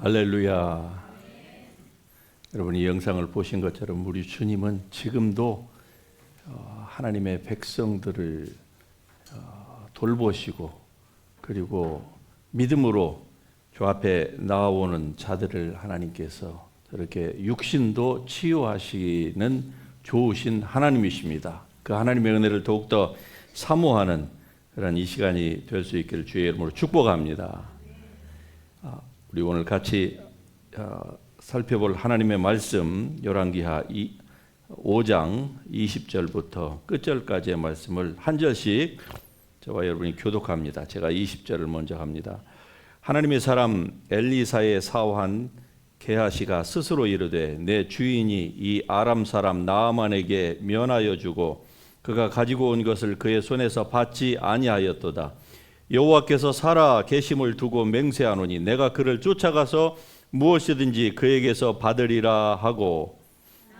할렐루야. 여러분이 이 영상을 보신 것처럼 우리 주님은 지금도 하나님의 백성들을 돌보시고 그리고 믿음으로 주 앞에 나아오는 자들을 하나님께서 저렇게 육신도 치유하시는 좋으신 하나님이십니다. 그 하나님의 은혜를 더욱더 사모하는 그런 이 시간이 될 수 있기를 주의 이름으로 축복합니다. 우리 오늘 같이 살펴볼 하나님의 말씀 열왕기하 5장 20절부터 끝절까지의 말씀을 한 절씩 저와 여러분이 교독합니다. 제가 20절을 먼저 합니다. 하나님의 사람 엘리사의 사환 게하시가 스스로 이르되 내 주인이 이 아람 사람 나아만에게 면하여 주고 그가 가지고 온 것을 그의 손에서 받지 아니하였도다. 여호와께서 살아 계심을 두고 맹세하노니 내가 그를 쫓아가서 무엇이든지 그에게서 받으리라 하고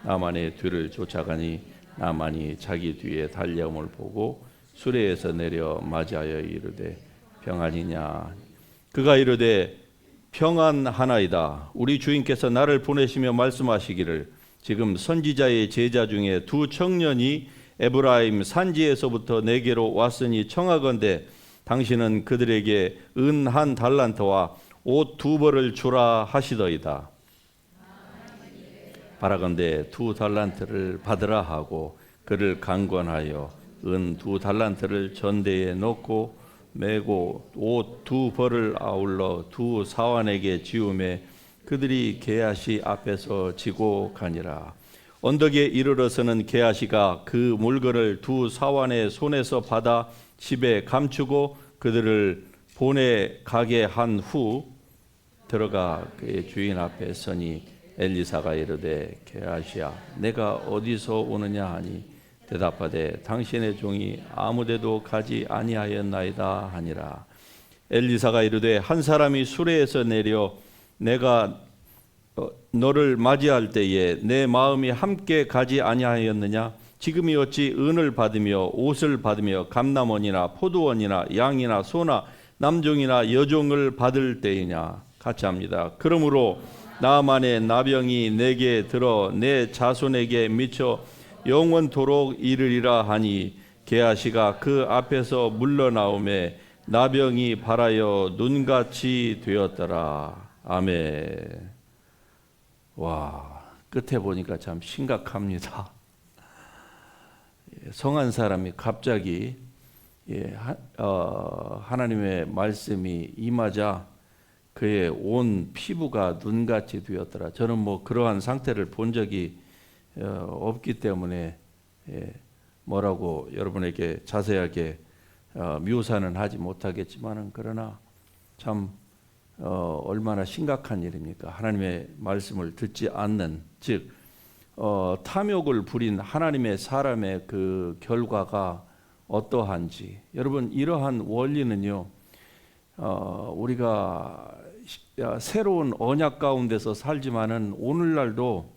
나만의 뒤를 쫓아가니 나만이 자기 뒤에 달려옴을 보고 수레에서 내려 맞이하여 이르되 평안이냐. 그가 이르되 평안하나이다. 우리 주인께서 나를 보내시며 말씀하시기를 지금 선지자의 제자 중에 두 청년이 에브라임 산지에서부터 내게로 왔으니 청하건대 당신은 그들에게 은 1달란트와 옷 2벌을 주라 하시더이다. 바라건대 2달란트를 받으라 하고 그를 강권하여 은 2달란트를 전대에 넣고 메고 옷 2벌을 아울러 두 사환에게 지우매 그들이 게하시 앞에서 지고 가니라. 언덕에 이르러서는 게하시가 그 물건을 두 사환의 손에서 받아 집에 감추고 그들을 보내 가게 한 후 들어가 그의 주인 앞에 서니 엘리사가 이르되 게하시야 내가 어디서 오느냐 하니 대답하되 당신의 종이 아무데도 가지 아니하였나이다 하니라. 엘리사가 이르되 한 사람이 수레에서 내려 내가 너를 맞이할 때에 내 마음이 함께 가지 아니하였느냐. 지금이 어찌 은을 받으며 옷을 받으며 감남원이나 포도원이나 양이나 소나 남종이나 여종을 받을 때이냐. 같이 합니다. 그러므로 나만의 나병이 내게 들어 내 자손에게 미쳐 영원토록 이르리라 하니 게하시가 그 앞에서 물러나오매 나병이 발하여 눈같이 되었더라. 아멘. 와, 끝에 보니까 참 심각합니다. 성한 사람이 갑자기 하나님의 말씀이 임하자 그의 온 피부가 눈같이 되었더라. 저는 뭐 그러한 상태를 본 적이 없기 때문에 뭐라고 여러분에게 자세하게 묘사는 하지 못하겠지만은 그러나 참 얼마나 심각한 일입니까? 하나님의 말씀을 듣지 않는, 즉 탐욕을 부린 하나님의 사람의 그 결과가 어떠한지. 여러분, 이러한 원리는요, 우리가 새로운 언약 가운데서 살지만은 오늘날도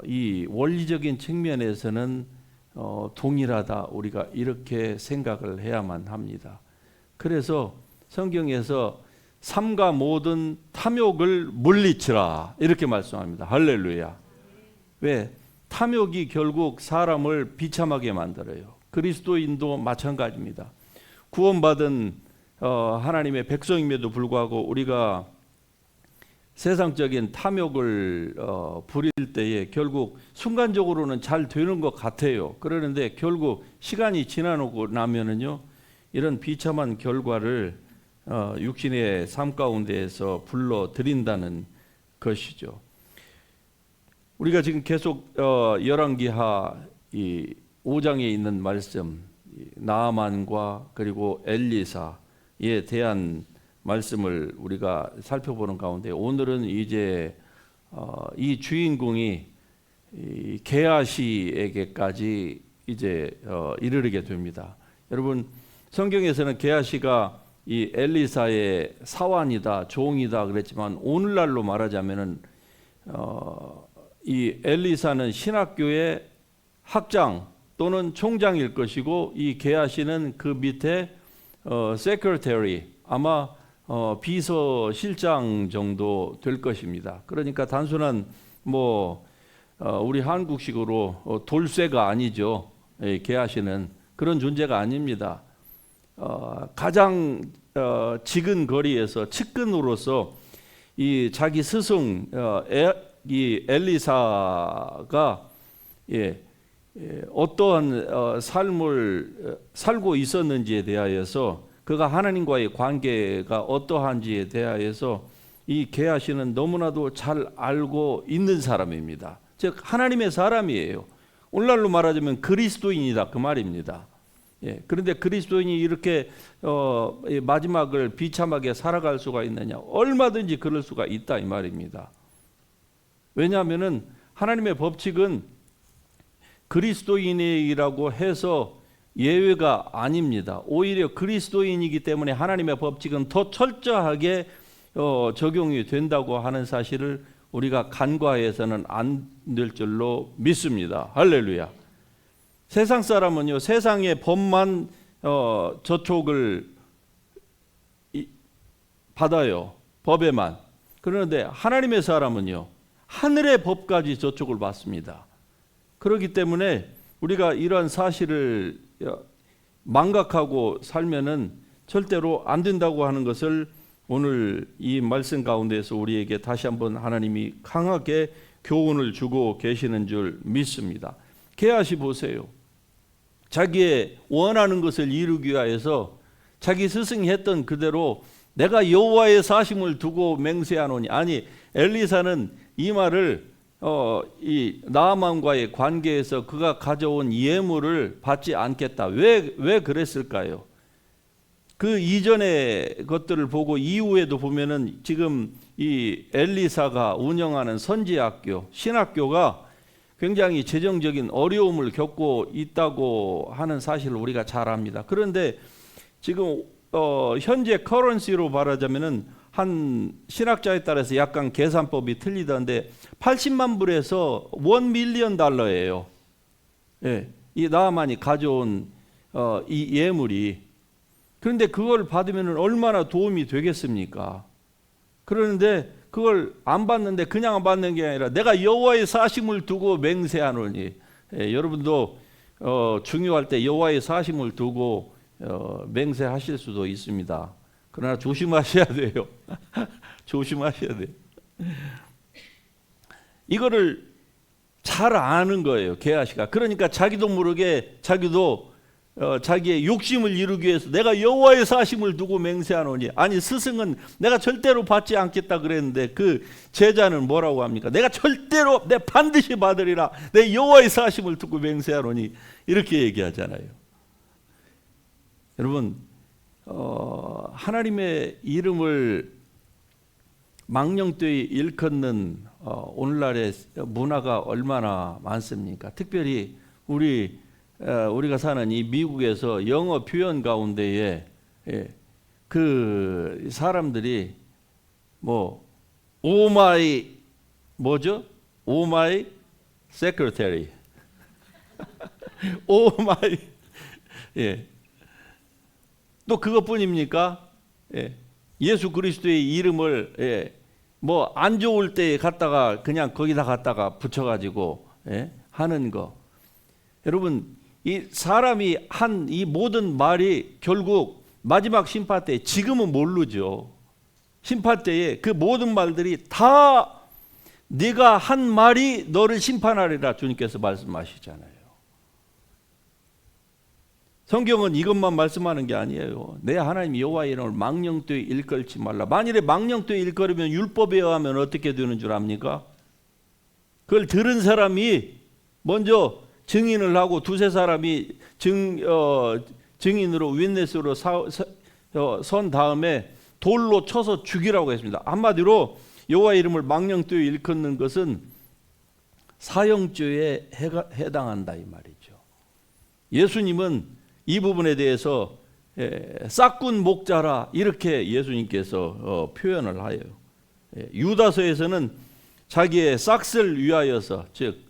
이 원리적인 측면에서는 동일하다. 우리가 이렇게 생각을 해야만 합니다. 그래서 성경에서 삼가 모든 탐욕을 물리치라 이렇게 말씀합니다. 할렐루야. 왜? 탐욕이 결국 사람을 비참하게 만들어요. 그리스도인도 마찬가지입니다. 구원받은 하나님의 백성임에도 불구하고 우리가 세상적인 탐욕을 부릴 때에 결국 순간적으로는 잘 되는 것 같아요. 그러는데 결국 시간이 지나고 나면은요, 이런 비참한 결과를 육신의 삶 가운데에서 불러들인다는 것이죠. 우리가 지금 계속 열왕기하 이 5장에 있는 말씀, 나아만과 그리고 엘리사에 대한 말씀을 우리가 살펴보는 가운데 오늘은 이제 이 주인공이 이 게하시에게까지 이제 이르게 됩니다. 여러분, 성경에서는 게하시가 이 엘리사의 사환이다, 종이다 그랬지만 오늘날로 말하자면은 이 엘리사는 신학교의 학장 또는 총장일 것이고 이 게하시는 그 밑에 secretary, 아마 비서실장 정도 될 것입니다. 그러니까 단순한 우리 한국식으로 돌쇠가 아니죠. 계하시는 그런 존재가 아닙니다. 가장 지근 거리에서 측근으로서 이 자기 스승 이 엘리사가 어떠한 삶을 살고 있었는지에 대하여서 그가 하나님과의 관계가 어떠한지에 대하여서 이 게하시는 너무나도 잘 알고 있는 사람입니다. 즉 하나님의 사람이에요. 오늘날로 말하자면 그리스도인이다 그 말입니다. 그런데 그리스도인이 이렇게 마지막을 비참하게 살아갈 수가 있느냐? 얼마든지 그럴 수가 있다 이 말입니다. 왜냐하면은 하나님의 법칙은 그리스도인이라고 해서 예외가 아닙니다. 오히려 그리스도인이기 때문에 하나님의 법칙은 더 철저하게 적용이 된다고 하는 사실을 우리가 간과해서는 안 될 줄로 믿습니다. 할렐루야. 세상 사람은요, 세상의 법만 저촉을 받아요. 법에만. 그런데 하나님의 사람은요, 하늘의 법까지 저촉을 받습니다. 그렇기 때문에 우리가 이러한 사실을 망각하고 살면은 절대로 안 된다고 하는 것을 오늘 이 말씀 가운데서 우리에게 다시 한번 하나님이 강하게 교훈을 주고 계시는 줄 믿습니다. 게하시 보세요. 자기의 원하는 것을 이루기 위하여서 자기 스승이 했던 그대로 내가 여호와의 사심을 두고 맹세하노니, 아니 엘리사는 이 말을 이 나아만과의 관계에서 그가 가져온 예물을 받지 않겠다. 왜 그랬을까요? 그 이전의 것들을 보고 이후에도 보면은 지금 이 엘리사가 운영하는 선지학교, 신학교가 굉장히 재정적인 어려움을 겪고 있다고 하는 사실을 우리가 잘 압니다. 그런데 지금 현재 커런시로 말하자면은 한 신학자에 따라서 약간 계산법이 틀리던데 80만 불에서 $1,000,000예요. 이 나아만이 가져온 이 예물이. 그런데 그걸 받으면 얼마나 도움이 되겠습니까? 그러는데 그걸 안 받는데 그냥 안 받는 게 아니라 내가 여호와의 사심을 두고 맹세하노니. 여러분도 중요할 때 여호와의 사심을 두고 맹세하실 수도 있습니다. 그러나 조심하셔야 돼요. 조심하셔야 돼요. 이거를 잘 아는 거예요, 게하시가. 그러니까 자기도 모르게 자기의 욕심을 이루기 위해서 내가 여호와의 사심을 두고 맹세하노니. 아니 스승은 내가 절대로 받지 않겠다 그랬는데 그 제자는 뭐라고 합니까? 내가 반드시 받으리라. 내 여호와의 사심을 두고 맹세하노니. 이렇게 얘기하잖아요. 여러분, 하나님의 이름을 망령되이 일컫는 오늘날의 문화가 얼마나 많습니까? 특별히 우리가 사는 이 미국에서 영어 표현 가운데에 그 사람들이 오마이 세크레터리 오마이 또 그것뿐입니까? 예수 그리스도의 이름을 안 좋을 때 갖다가 그냥 거기다 갖다가 붙여가지고 하는 거. 여러분, 이 사람이 한 이 모든 말이 결국 마지막 심판 때, 지금은 모르죠. 심판 때에 그 모든 말들이 다 네가 한 말이 너를 심판하리라 주님께서 말씀하시잖아요. 성경은 이것만 말씀하는 게 아니에요. 내 하나님 여호와의 이름을 망령되이 일컬지 말라. 만일에 망령되이 일컬으면 율법에 의하면 어떻게 되는 줄 압니까? 그걸 들은 사람이 먼저 증인을 하고 두세 사람이 증인으로 윈네스로 선 다음에 돌로 쳐서 죽이라고 했습니다. 한마디로 여호와의 이름을 망령되이 일컫는 것은 사형죄에 해당한다 이 말이죠. 예수님은 이 부분에 대해서 싹군 목자라 이렇게 예수님께서 표현을 하여요. 유다서에서는 자기의 싹을 위하여서, 즉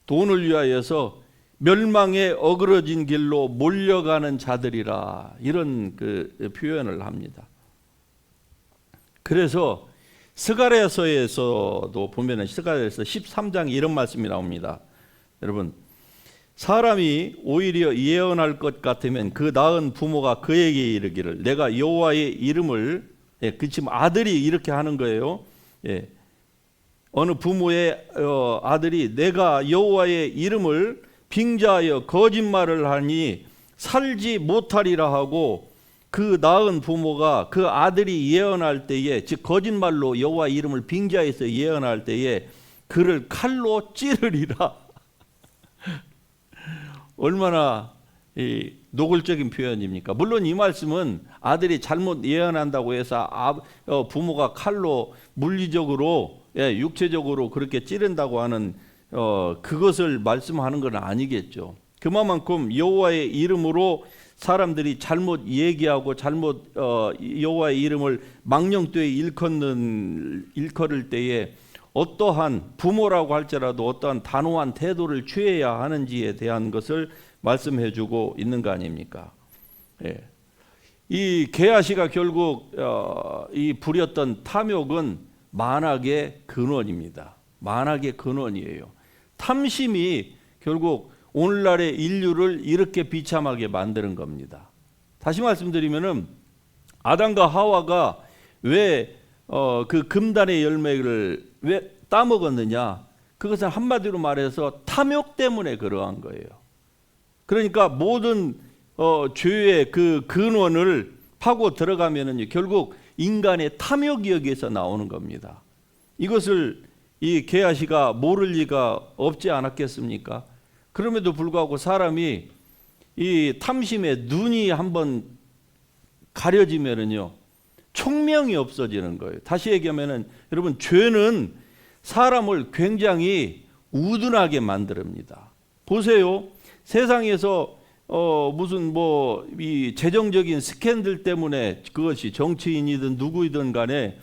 돈을 위하여서 멸망에 어그러진 길로 몰려가는 자들이라 이런 그 표현을 합니다. 그래서 스가랴서에서도 보면은 스가랴서 13장에 이런 말씀이 나옵니다. 여러분, 사람이 오히려 예언할 것 같으면 그 낳은 부모가 그에게 이르기를 내가 여호와의 이름을, 그 지금 아들이 이렇게 하는 거예요. 어느 부모의 아들이 내가 여호와의 이름을 빙자하여 거짓말을 하니 살지 못하리라 하고, 그 낳은 부모가 그 아들이 예언할 때에, 즉 거짓말로 여호와 이름을 빙자해서 예언할 때에 그를 칼로 찌르리라. 얼마나 노골적인 표현입니까? 물론 이 말씀은 아들이 잘못 예언한다고 해서 부모가 칼로 물리적으로, 육체적으로 그렇게 찌른다고 하는 그것을 말씀하는 건 아니겠죠. 그만큼 여호와의 이름으로 사람들이 잘못 얘기하고 잘못 여호와의 이름을 망령되이 일컬을 때에 어떠한 부모라고 할지라도 어떠한 단호한 태도를 취해야 하는지에 대한 것을 말씀해주고 있는 거 아닙니까? 이 게하시가 결국 이 부렸던 탐욕은 만악의 근원입니다. 만악의 근원이에요. 탐심이 결국 오늘날의 인류를 이렇게 비참하게 만드는 겁니다. 다시 말씀드리면은 아담과 하와가 왜 그 금단의 열매를 왜 따먹었느냐? 그것은 한마디로 말해서 탐욕 때문에 그러한 거예요. 그러니까 모든 죄의 그 근원을 파고 들어가면은 결국 인간의 탐욕이 여기에서 나오는 겁니다. 이것을 이 게하시가 모를 리가 없지 않았겠습니까? 그럼에도 불구하고 사람이 이 탐심에 눈이 한번 가려지면은요, 총명이 없어지는 거예요. 다시 얘기하면은 여러분, 죄는 사람을 굉장히 우둔하게 만듭니다. 보세요. 세상에서 무슨 이 재정적인 스캔들 때문에, 그것이 정치인이든 누구이든 간에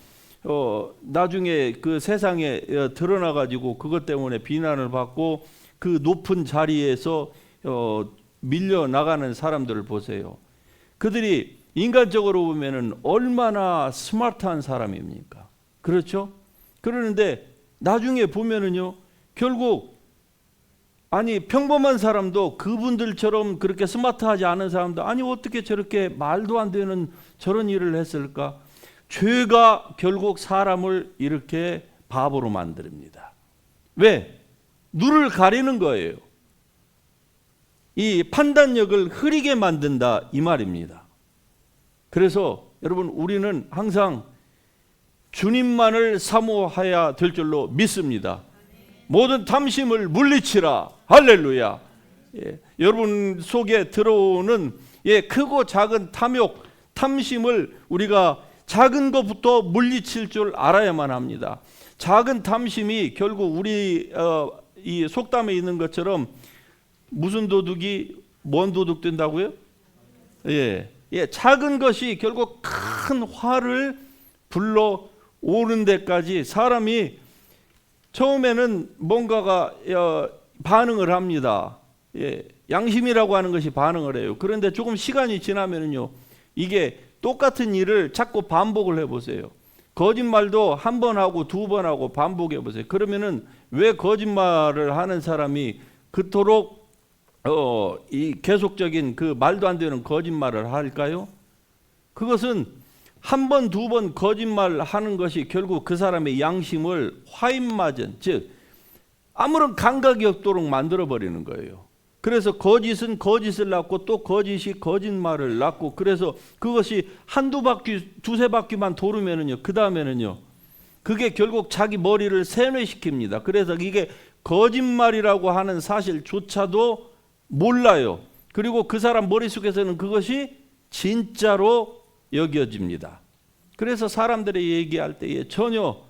나중에 그 세상에 드러나 가지고 그것 때문에 비난을 받고 그 높은 자리에서 밀려 나가는 사람들을 보세요. 그들이 인간적으로 보면은 얼마나 스마트한 사람입니까? 그렇죠? 그러는데 나중에 보면은요, 결국 평범한 사람도 그분들처럼 그렇게 스마트하지 않은 사람도 어떻게 저렇게 말도 안 되는 저런 일을 했을까? 죄가 결국 사람을 이렇게 바보로 만듭니다. 왜? 눈을 가리는 거예요. 이 판단력을 흐리게 만든다, 이 말입니다. 그래서 여러분, 우리는 항상 주님만을 사모해야 될 줄로 믿습니다. 모든 탐심을 물리치라. 할렐루야. 여러분 속에 들어오는 크고 작은 탐욕, 탐심을 우리가 작은 것부터 물리칠 줄 알아야만 합니다. 작은 탐심이 결국 우리 이 속담에 있는 것처럼 무슨 도둑이 뭔 도둑 된다고요? 작은 것이 결국 큰 화를 불러오는 데까지 사람이 처음에는 뭔가가 반응을 합니다. 양심이라고 하는 것이 반응을 해요. 그런데 조금 시간이 지나면은요, 이게 똑같은 일을 자꾸 반복을 해보세요. 거짓말도 한 번 하고 두 번 하고 반복해 보세요. 그러면은 왜 거짓말을 하는 사람이 그토록 이 계속적인 그 말도 안 되는 거짓말을 할까요? 그것은 한 번, 두 번 거짓말 하는 것이 결국 그 사람의 양심을 화인맞은, 즉 아무런 감각이 없도록 만들어 버리는 거예요. 그래서 거짓은 거짓을 낳고 또 거짓이 거짓말을 낳고, 그래서 그것이 한두 바퀴, 두세 바퀴만 도르면은요, 그 다음에는요, 그게 결국 자기 머리를 세뇌시킵니다. 그래서 이게 거짓말이라고 하는 사실조차도 몰라요. 그리고 그 사람 머릿속에서는 그것이 진짜로 여겨집니다. 그래서 사람들이 얘기할 때에 전혀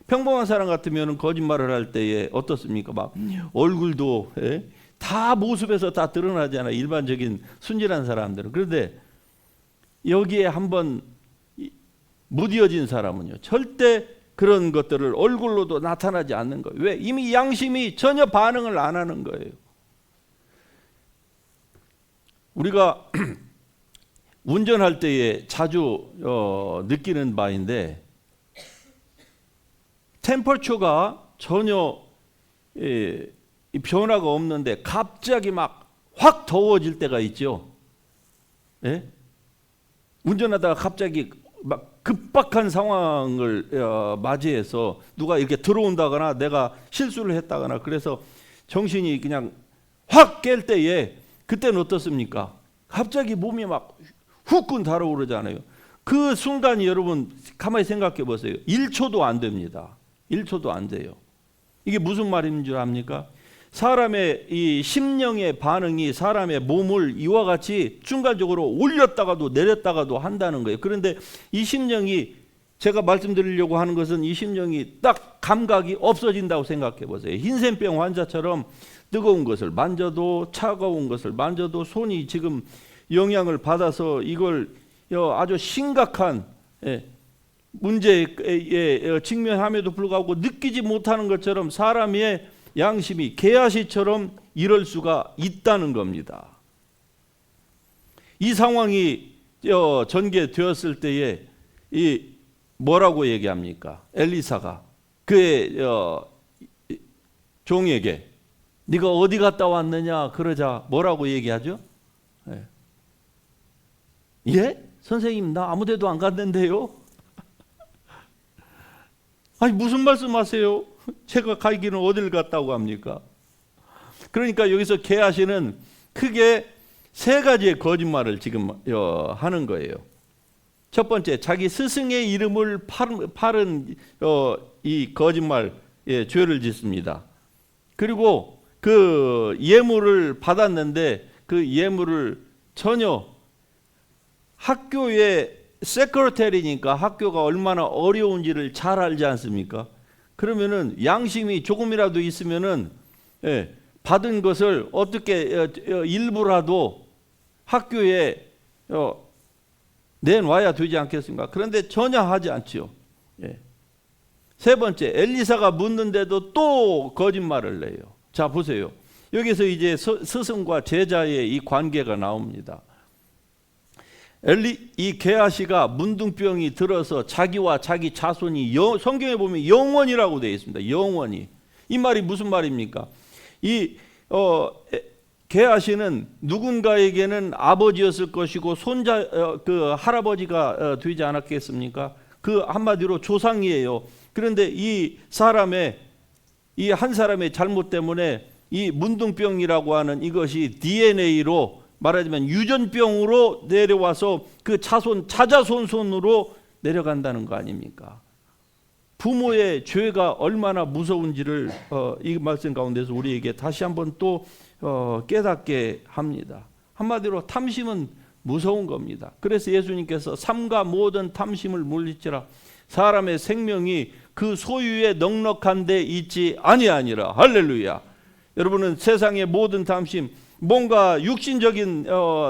평범한 사람 같으면 거짓말을 할 때에 어떻습니까? 막 얼굴도 다 모습에서 다 드러나잖아요. 일반적인 순진한 사람들은. 그런데 여기에 한번 무뎌진 사람은요, 절대 그런 것들을 얼굴로도 나타나지 않는 거예요. 왜? 이미 양심이 전혀 반응을 안 하는 거예요. 우리가 운전할 때에 자주 느끼는 바인데, 템퍼처가 전혀 이 변화가 없는데 갑자기 막 확 더워질 때가 있죠. 예? 운전하다가 갑자기 막 급박한 상황을 맞이해서 누가 이렇게 들어온다거나 내가 실수를 했다거나 그래서 정신이 그냥 확 깰 때에 그때는 어떻습니까? 갑자기 몸이 막 후끈 달아오르잖아요. 그 순간이 여러분 가만히 생각해 보세요. 1초도 안 됩니다. 1초도 안 돼요. 이게 무슨 말인 줄 압니까? 사람의 이 심령의 반응이 사람의 몸을 이와 같이 순간적으로 올렸다가도 내렸다가도 한다는 거예요. 그런데 이 심령이 제가 말씀드리려고 하는 것은 이 심령이 딱 감각이 없어진다고 생각해 보세요. 흰센병 환자처럼 뜨거운 것을 만져도 차가운 것을 만져도 손이 지금 영향을 받아서 이걸 아주 심각한 문제에 직면함에도 불구하고 느끼지 못하는 것처럼 사람의 양심이 개아시처럼 이럴 수가 있다는 겁니다. 이 상황이 전개되었을 때에 이 뭐라고 얘기합니까? 엘리사가 그의 종에게 네가 어디 갔다 왔느냐 그러자 뭐라고 얘기하죠? 예? 선생님 나 아무 데도 안 갔는데요. 아니 무슨 말씀하세요? 제가 가기는 어딜 갔다고 합니까? 그러니까 여기서 게하시는 크게 세 가지의 거짓말을 지금 하는 거예요. 첫 번째, 자기 스승의 이름을 팔은 이 거짓말 죄를 짓습니다. 그리고 그 예물을 받았는데 그 예물을 전혀 학교의 세크레터리니까 학교가 얼마나 어려운지를 잘 알지 않습니까? 그러면은 양심이 조금이라도 있으면은 받은 것을 어떻게 일부라도 학교에 내놔야 되지 않겠습니까? 그런데 전혀 하지 않지요. 세 번째, 엘리사가 묻는데도 또 거짓말을 내요. 자 보세요. 여기서 이제 스승과 제자의 이 관계가 나옵니다. 이 게하시가 문둥병이 들어서 자기와 자기 자손이 성경에 보면 영원이라고 되어 있습니다. 영원히. 이 말이 무슨 말입니까? 이 게하시는 누군가에게는 아버지였을 것이고 손자 그 할아버지가 되지 않았겠습니까? 그 한마디로 조상이에요. 그런데 이 사람의 이 한 사람의 잘못 때문에 이 문둥병이라고 하는 이것이 DNA로 말하자면 유전병으로 내려와서 그 자자손손으로 내려간다는 거 아닙니까? 부모의 죄가 얼마나 무서운지를 이 말씀 가운데서 우리에게 다시 한번 또 깨닫게 합니다. 한마디로 탐심은 무서운 겁니다. 그래서 예수님께서 삼가 모든 탐심을 물리치라. 사람의 생명이 그 소유에 넉넉한 데 있지 아니하니라. 할렐루야. 여러분은 세상의 모든 탐심, 뭔가 육신적인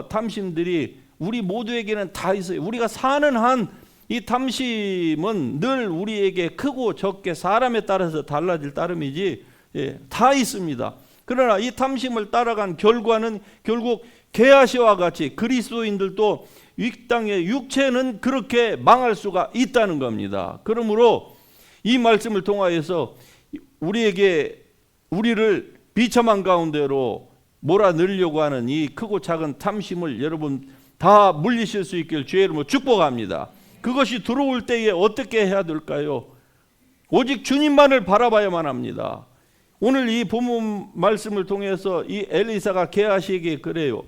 탐심들이 우리 모두에게는 다 있어요. 우리가 사는 한 이 탐심은 늘 우리에게 크고 적게 사람에 따라서 달라질 따름이지 다 있습니다. 그러나 이 탐심을 따라간 결과는 결국 게하시와 같이 그리스도인들도 이 땅의 육체는 그렇게 망할 수가 있다는 겁니다. 그러므로 이 말씀을 통하여서 우리를 비참한 가운데로 몰아넣으려고 하는 이 크고 작은 탐심을 여러분 다 물리실 수 있길 주의 이름으로 축복합니다. 그것이 들어올 때에 어떻게 해야 될까요? 오직 주님만을 바라봐야만 합니다. 오늘 이 본문 말씀을 통해서 이 엘리사가 게하시에게 그래요.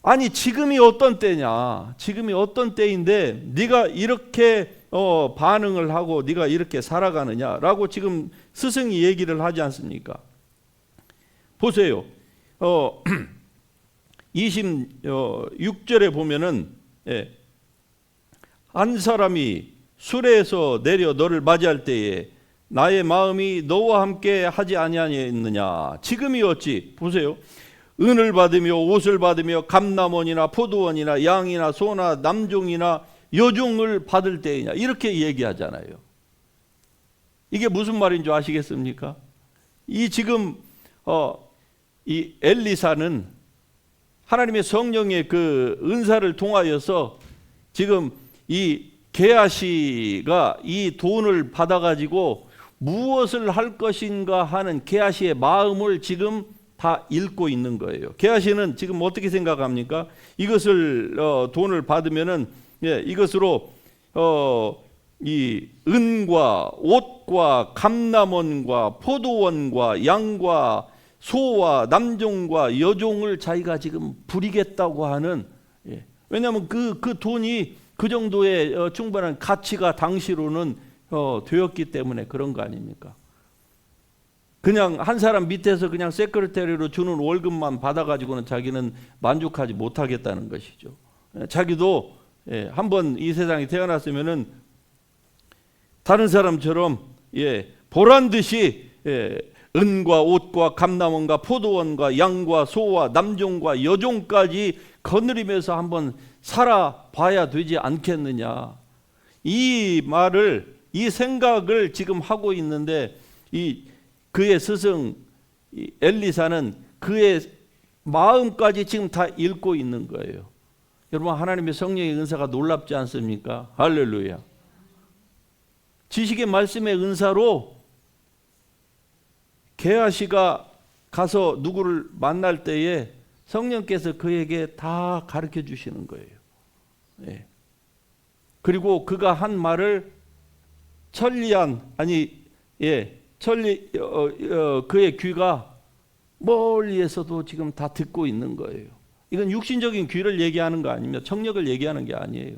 아니 지금이 어떤 때냐? 지금이 어떤 때인데 네가 이렇게 반응을 하고 네가 이렇게 살아가느냐라고 지금 스승이 얘기를 하지 않습니까? 보세요. 26절에 보면은 한 사람이 수레에서 내려 너를 맞이할 때에 나의 마음이 너와 함께 하지 아니하였느냐. 지금이 어찌 보세요. 은을 받으며 옷을 받으며 감남원이나 포도원이나 양이나 소나 남종이나 여종을 받을 때이냐. 이렇게 얘기하잖아요. 이게 무슨 말인 줄 아시겠습니까? 이 지금 이 엘리사는 하나님의 성령의 그 은사를 통하여서 지금 이 게하시가 이 돈을 받아가지고 무엇을 할 것인가 하는 게하시의 마음을 지금 다 읽고 있는 거예요. 게하시는 지금 어떻게 생각합니까? 이것을 돈을 받으면은 이것으로 이 은과 옷과 감남원과 포도원과 양과 소와 남종과 여종을 자기가 지금 부리겠다고 하는, 왜냐하면 그 돈이 그 정도의 충분한 가치가 당시로는 되었기 때문에 그런 거 아닙니까? 그냥 한 사람 밑에서 그냥 세크리터리로 주는 월급만 받아가지고는 자기는 만족하지 못하겠다는 것이죠. 자기도 한번 이 세상에 태어났으면은 다른 사람처럼 보란 듯이 은과 옷과 감남원과 포도원과 양과 소와 남종과 여종까지 거느리면서 한번 살아봐야 되지 않겠느냐. 이 말을, 이 생각을 지금 하고 있는데 그의 스승 엘리사는 그의 마음까지 지금 다 읽고 있는 거예요. 여러분, 하나님의 성령의 은사가 놀랍지 않습니까? 할렐루야. 지식의 말씀의 은사로 게하시가 가서 누구를 만날 때에 성령께서 그에게 다 가르쳐 주시는 거예요. 그리고 그가 한 말을 그의 귀가 멀리에서도 지금 다 듣고 있는 거예요. 이건 육신적인 귀를 얘기하는 거 아닙니다. 청력을 얘기하는 게 아니에요.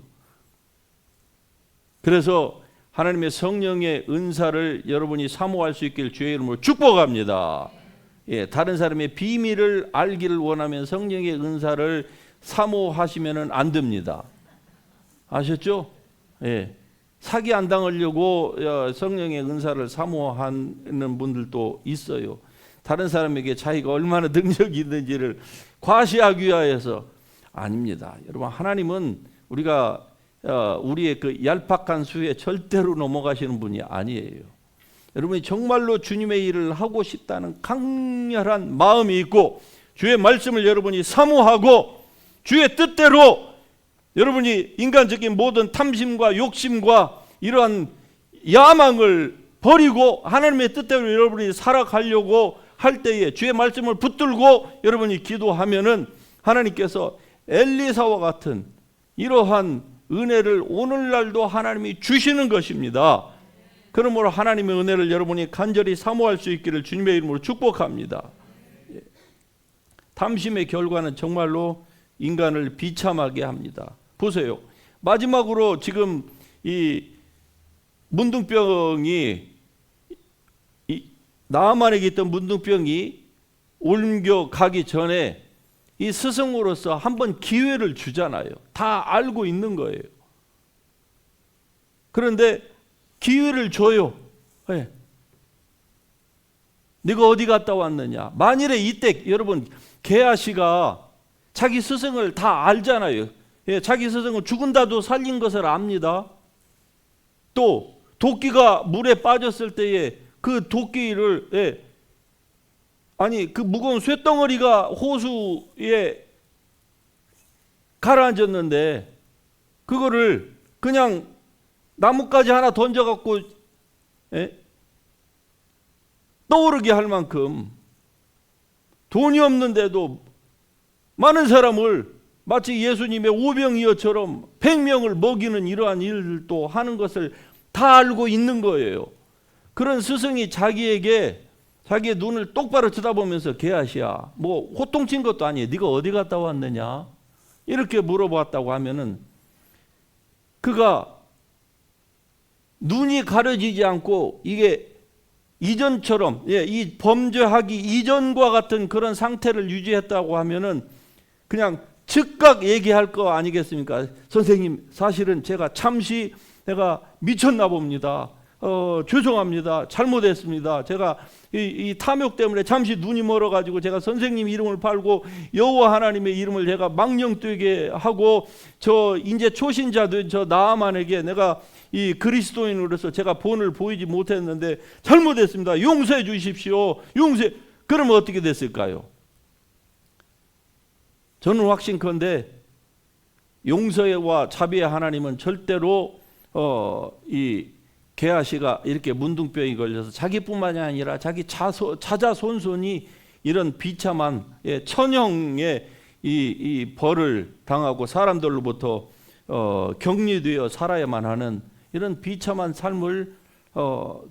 그래서 하나님의 성령의 은사를 여러분이 사모할 수 있길 주의 이름으로 축복합니다. 다른 사람의 비밀을 알기를 원하면 성령의 은사를 사모하시면 안 됩니다. 아셨죠? 사기 안 당하려고 성령의 은사를 사모하는 분들도 있어요. 다른 사람에게 자기가 얼마나 능력이 있는지를 과시하기 위하여서. 아닙니다. 여러분, 하나님은 우리의 그 얄팍한 수에 절대로 넘어가시는 분이 아니에요. 여러분이 정말로 주님의 일을 하고 싶다는 강렬한 마음이 있고 주의 말씀을 여러분이 사모하고 주의 뜻대로 여러분이 인간적인 모든 탐심과 욕심과 이러한 야망을 버리고 하나님의 뜻대로 여러분이 살아가려고 할 때에 주의 말씀을 붙들고 여러분이 기도하면은 하나님께서 엘리사와 같은 이러한 은혜를 오늘날도 하나님이 주시는 것입니다. 그러므로 하나님의 은혜를 여러분이 간절히 사모할 수 있기를 주님의 이름으로 축복합니다. 탐심의 결과는 정말로 인간을 비참하게 합니다. 보세요. 마지막으로 지금 이 문둥병이, 나아만에게 있던 문둥병이 옮겨가기 전에 이 스승으로서 한번 기회를 주잖아요. 다 알고 있는 거예요. 그런데 기회를 줘요. 네가 어디 갔다 왔느냐. 만일에 이때 여러분, 게하시가 자기 스승을 다 알잖아요. 자기 스승은 죽은다도 살린 것을 압니다. 또 도끼가 물에 빠졌을 때에 그 도끼를 그 무거운 쇳덩어리가 호수에 가라앉았는데 그거를 그냥 나뭇가지 하나 던져갖고 떠오르게 할 만큼 돈이 없는데도 많은 사람을 마치 예수님의 오병이어처럼 100명을 먹이는 이러한 일도 하는 것을 다 알고 있는 거예요. 그런 스승이 자기의 눈을 똑바로 쳐다보면서 게하시야, 뭐 호통친 것도 아니에요. 네가 어디 갔다 왔느냐? 이렇게 물어봤다고 하면은 그가 눈이 가려지지 않고 이게 이전처럼 이 범죄하기 이전과 같은 그런 상태를 유지했다고 하면은 그냥 즉각 얘기할 거 아니겠습니까? 선생님, 사실은 제가 잠시 내가 미쳤나 봅니다. 죄송합니다. 잘못했습니다. 제가 이 탐욕 때문에 잠시 눈이 멀어가지고 제가 선생님 이름을 팔고 여호와 하나님의 이름을 제가 망령되게 하고 저 이제 초신자된 저 나아만에게 내가 이 그리스도인으로서 제가 본을 보이지 못했는데 잘못했습니다. 용서해 주십시오. 그러면 어떻게 됐을까요? 저는 확신컨대 용서와 자비의 하나님은 절대로 게하시가 이렇게 문둥병이 걸려서 자기뿐만이 아니라 자기 자자 손손이 이런 비참한 천형의 이 벌을 당하고 사람들로부터 격리되어 살아야만 하는 이런 비참한 삶을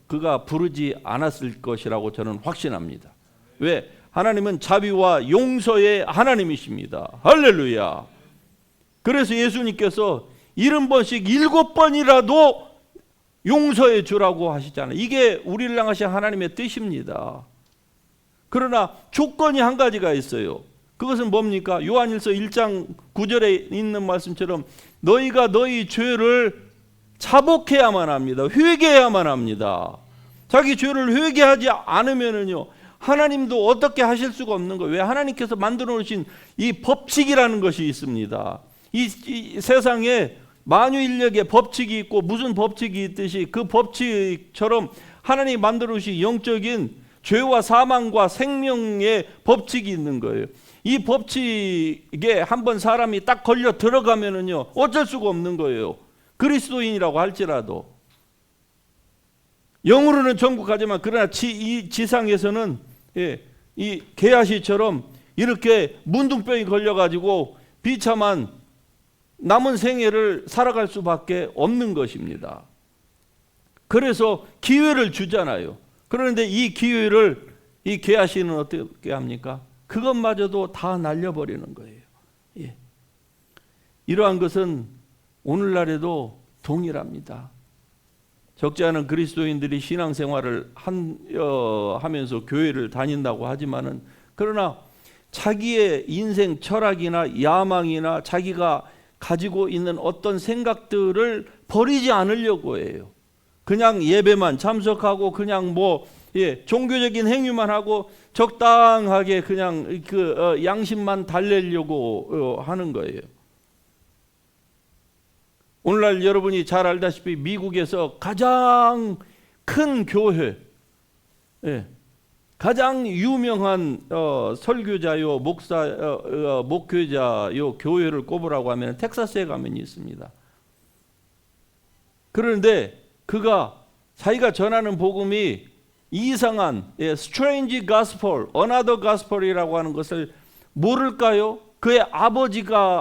그가 부르지 않았을 것이라고 저는 확신합니다. 왜? 하나님은 자비와 용서의 하나님이십니다. 할렐루야. 그래서 예수님께서 70번씩 7번이라도 용서해 주라고 하시잖아요. 이게 우리를 향하신 하나님의 뜻입니다. 그러나 조건이 한 가지가 있어요. 그것은 뭡니까? 요한일서 1장 9절에 있는 말씀처럼 너희가 너희 죄를 자복해야만 합니다. 회개해야만 합니다. 자기 죄를 회개하지 않으면은요, 하나님도 어떻게 하실 수가 없는 거예요. 왜? 하나님께서 만들어 놓으신 이 법칙이라는 것이 있습니다. 이 세상에 만유인력의 법칙이 있고 무슨 법칙이 있듯이 그 법칙처럼 하나님이 만들어 놓으신 영적인 죄와 사망과 생명의 법칙이 있는 거예요. 이 법칙에 한번 사람이 딱 걸려 들어가면은요, 어쩔 수가 없는 거예요. 그리스도인이라고 할지라도. 영으로는 천국 가지만 그러나 이 지상에서는 이 게하시처럼 이렇게 문둥병이 걸려가지고 비참한 남은 생애를 살아갈 수밖에 없는 것입니다. 그래서 기회를 주잖아요. 그런데 이 기회를 이 게하시는 어떻게 합니까? 그것마저도 다 날려버리는 거예요. 예. 이러한 것은 오늘날에도 동일합니다. 적지 않은 그리스도인들이 신앙생활을 하면서 교회를 다닌다고 하지만은, 그러나 자기의 인생 철학이나 야망이나 자기가 가지고 있는 어떤 생각들을 버리지 않으려고 해요. 그냥 예배만 참석하고 그냥 종교적인 행위만 하고 적당하게 그냥 양심만 달래려고 하는 거예요. 오늘날 여러분이 잘 알다시피 미국에서 가장 큰 교회, 가장 유명한 설교자요, 목회자요 교회를 꼽으라고 하면 텍사스에 가면 있습니다. 그런데 그가 자기가 전하는 복음이 이상한 strange gospel, another gospel이라고 하는 것을 모를까요? 그의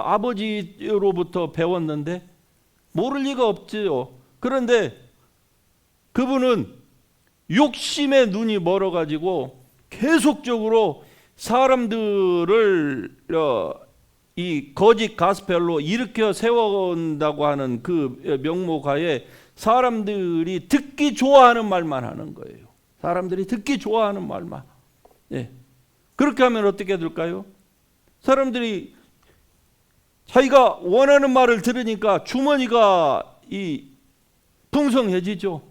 아버지로부터 배웠는데 모를 리가 없지요. 그런데 그분은 욕심의 눈이 멀어가지고 계속적으로 사람들을 이 거짓 가스펠로 일으켜 세워온다고 하는 그 명목하에 사람들이 듣기 좋아하는 말만 하는 거예요. 사람들이 듣기 좋아하는 말만. 그렇게 하면 어떻게 될까요? 사람들이 자기가 원하는 말을 들으니까 주머니가 풍성해지죠.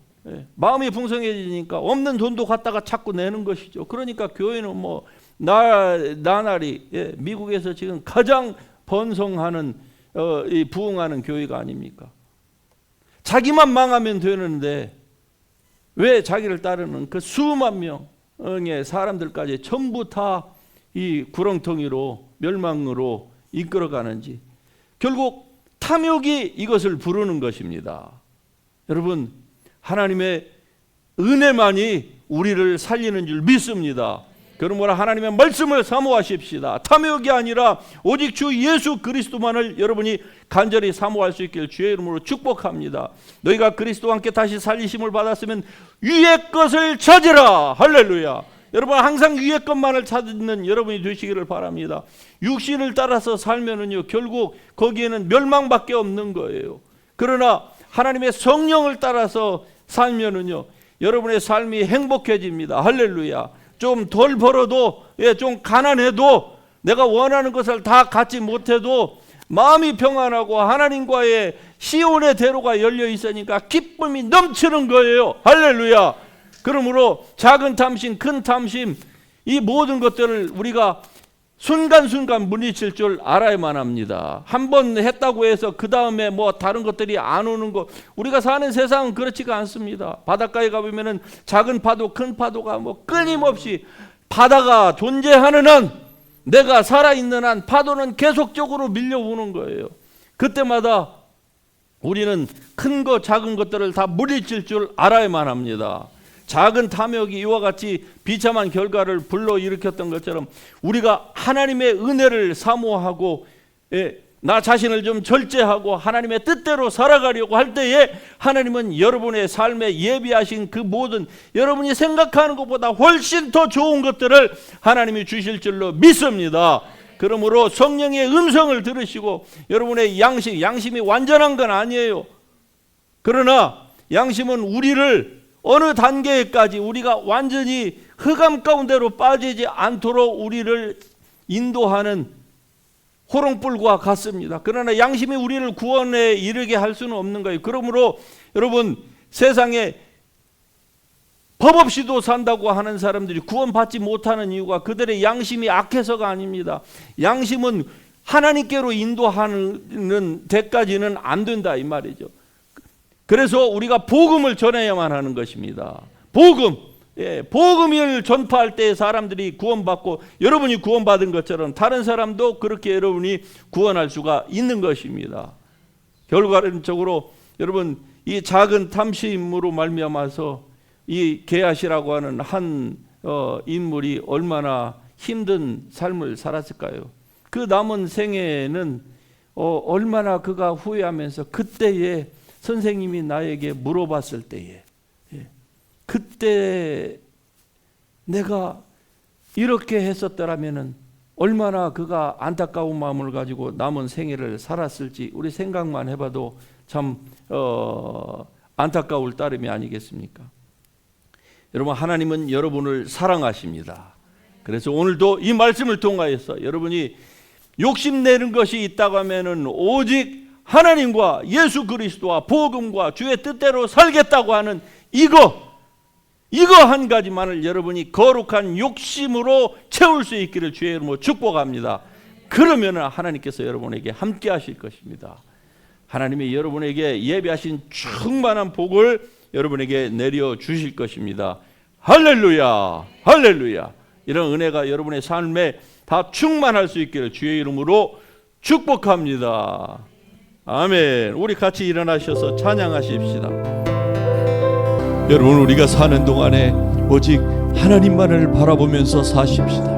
마음이 풍성해지니까 없는 돈도 갖다가 자꾸 내는 것이죠. 그러니까 교회는 나날이 미국에서 지금 가장 번성하는 부흥하는 교회가 아닙니까? 자기만 망하면 되는데 왜 자기를 따르는 그 수만 명의 사람들까지 전부 다 이 구렁텅이로 멸망으로 이끌어가는지, 결국 탐욕이 이것을 부르는 것입니다. 여러분, 하나님의 은혜만이 우리를 살리는 줄 믿습니다. 그러므로 하나님의 말씀을 사모하십시다. 탐욕이 아니라 오직 주 예수 그리스도만을 여러분이 간절히 사모할 수 있길 주의 이름으로 축복합니다. 너희가 그리스도와 함께 다시 살리심을 받았으면 위의 것을 찾으라. 할렐루야. 여러분, 항상 위의 것만을 찾는 여러분이 되시기를 바랍니다. 육신을 따라서 살면은요, 결국 거기에는 멸망밖에 없는 거예요. 그러나 하나님의 성령을 따라서 살면은요, 여러분의 삶이 행복해집니다. 할렐루야. 좀 덜 벌어도, 좀 가난해도, 내가 원하는 것을 다 갖지 못해도 마음이 평안하고 하나님과의 시온의 대로가 열려 있으니까 기쁨이 넘치는 거예요. 할렐루야. 그러므로 작은 탐심, 큰 탐심, 이 모든 것들을 우리가 순간순간 물리칠 줄 알아야만 합니다. 한번 했다고 해서 그 다음에 다른 것들이 안 오는 것, 우리가 사는 세상은 그렇지가 않습니다. 바닷가에 가보면은 작은 파도, 큰 파도가 끊임없이, 바다가 존재하는 한, 내가 살아있는 한 파도는 계속적으로 밀려오는 거예요. 그때마다 우리는 큰 것 작은 것들을 다 물리칠 줄 알아야만 합니다. 작은 탐욕이 이와 같이 비참한 결과를 불러일으켰던 것처럼 우리가 하나님의 은혜를 사모하고 나 자신을 좀 절제하고 하나님의 뜻대로 살아가려고 할 때에 하나님은 여러분의 삶에 예비하신 그 모든 여러분이 생각하는 것보다 훨씬 더 좋은 것들을 하나님이 주실 줄로 믿습니다. 그러므로 성령의 음성을 들으시고 여러분의 양심이 완전한 건 아니에요. 그러나 양심은 우리를 어느 단계까지 우리가 완전히 흑암 가운데로 빠지지 않도록 우리를 인도하는 호롱불과 같습니다. 그러나 양심이 우리를 구원에 이르게 할 수는 없는 거예요. 그러므로 여러분, 세상에 법 없이도 산다고 하는 사람들이 구원받지 못하는 이유가 그들의 양심이 악해서가 아닙니다. 양심은 하나님께로 인도하는 데까지는 안 된다 이 말이죠. 그래서 우리가 복음을 전해야만 하는 것입니다. 복음을 전파할 때 사람들이 구원받고 여러분이 구원받은 것처럼 다른 사람도 그렇게 여러분이 구원할 수가 있는 것입니다. 결과적으로 여러분, 이 작은 탐심으로 말미암아서 이 게하시라고 하는 한 인물이 얼마나 힘든 삶을 살았을까요? 그 남은 생애는 얼마나 그가 후회하면서 그때에 선생님이 나에게 물어봤을 때에 그때 내가 이렇게 했었더라면은 얼마나 그가 안타까운 마음을 가지고 남은 생애를 살았을지 우리 생각만 해봐도 참 안타까울 따름이 아니겠습니까? 여러분, 하나님은 여러분을 사랑하십니다. 그래서 오늘도 이 말씀을 통하여서 여러분이 욕심내는 것이 있다고 하면은 오직 하나님과 예수 그리스도와 복음과 주의 뜻대로 살겠다고 하는 이거 한 가지만을 여러분이 거룩한 욕심으로 채울 수 있기를 주의 이름으로 축복합니다. 그러면 하나님께서 여러분에게 함께 하실 것입니다. 하나님이 여러분에게 예비하신 충만한 복을 여러분에게 내려 주실 것입니다. 할렐루야, 할렐루야. 이런 은혜가 여러분의 삶에 다 충만할 수 있기를 주의 이름으로 축복합니다. 아멘. 우리 같이 일어나셔서 찬양하십시다. 여러분, 우리가 사는 동안에 오직 하나님만을 바라보면서 사십시다.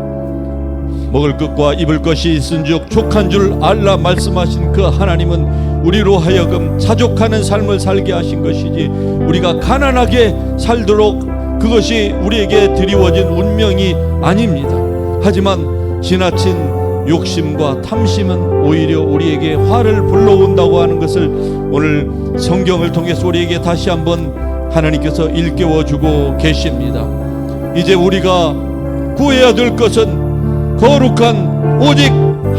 먹을 것과 입을 것이 있은즉 족한 줄 알라 말씀하신 그 하나님은 우리로 하여금 사족하는 삶을 살게 하신 것이지 우리가 가난하게 살도록 그것이 우리에게 드리워진 운명이 아닙니다. 하지만 지나친 욕심과 탐심은 오히려 우리에게 화를 불러온다고 하는 것을 오늘 성경을 통해서 우리에게 다시 한번 하나님께서 일깨워주고 계십니다. 이제 우리가 구해야 될 것은 거룩한 오직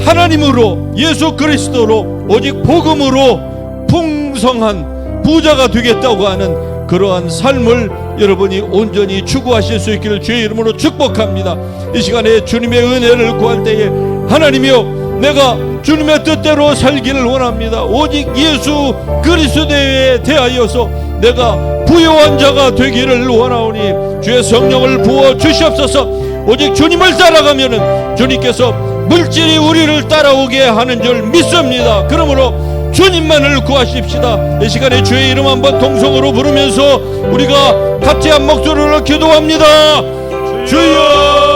하나님으로 예수 그리스도로 오직 복음으로 풍성한 부자가 되겠다고 하는 그러한 삶을 여러분이 온전히 추구하실 수 있기를 주의 이름으로 축복합니다. 이 시간에 주님의 은혜를 구할 때에 하나님이여, 내가 주님의 뜻대로 살기를 원합니다. 오직 예수 그리스도에 대하여서 내가 부요한 자가 되기를 원하오니 주의 성령을 부어 주시옵소서. 오직 주님을 따라가면은 주님께서 물질이 우리를 따라오게 하는 줄 믿습니다. 그러므로 주님만을 구하십시다. 이 시간에 주의 이름 한번 동성으로 부르면서 우리가 같이 한 목소리로 기도합니다. 주여